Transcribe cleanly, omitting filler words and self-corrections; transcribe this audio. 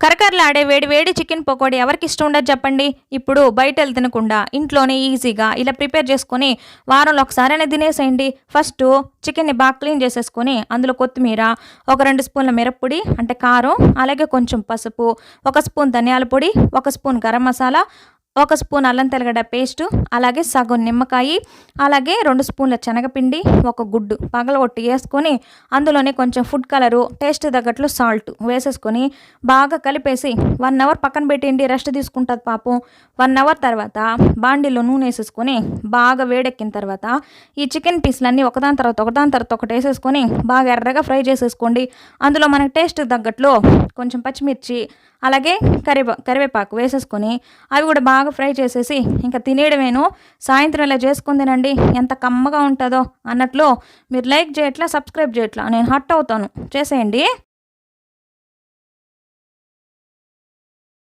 కరకరలాడే వేడి వేడి చికెన్ పకోడీ ఎవరికి ఇష్టం ఉండదు చెప్పండి. ఇప్పుడు బయటెళ్ళి తినకుండా ఇంట్లోనే ఈజీగా ఇలా ప్రిపేర్ చేసుకొని వారంలో ఒకసారైనా తినేసేయండి. ఫస్టు చికెన్‌ని బాగా క్లీన్ చేసేసుకొని అందులో కొత్తిమీర, ఒక 2 స్పూన్ల మిరప్పొడి అంటే కారం, అలాగే కొంచెం పసుపు, 1 స్పూన్ ధనియాల పొడి, 1 స్పూన్ గరం మసాలా, 1 స్పూన్ అల్లం తెల్లగడ్డ పేస్టు, అలాగే సగం నిమ్మకాయి, అలాగే 2 స్పూన్ల శనగపిండి, ఒక గుడ్డు పగలగొట్టి యేసుకొని అందులోనే కొంచెం ఫుడ్ కలరు, టేస్ట్ తగ్గట్లు సాల్ట్ వేసేసుకొని బాగా కలిపేసి 1 అవర్ పక్కన పెట్టేయండి. రెస్ట్ తీసుకుంటది పాపం. 1 అవర్ తర్వాత బాండీలో నూనె బాగా వేడెక్కిన తర్వాత ఈ చికెన్ పీస్‌లన్నీ ఒకదాని తర్వాత ఒకటి వేసేసుకొని బాగా ఎర్రగా ఫ్రై చేసేసుకోండి. అందులో మనకి టేస్ట్ తగ్గట్లు కొంచెం పచ్చిమిర్చి, అలాగే కరివేపాకు వేసేసుకొని అవి కూడా బాగా ఫ్రై చేసేసి ఇంకా తినేయడమేను. సాయంత్రం ఇలా చేసుకొని తినండి, ఎంత కమ్మగా ఉంటుందో అన్నట్లు. మీరు లైక్ చేయట్లా, సబ్స్క్రైబ్ చేయట్లా, నేను హర్ట్ అవుతాను. చేసేయండి.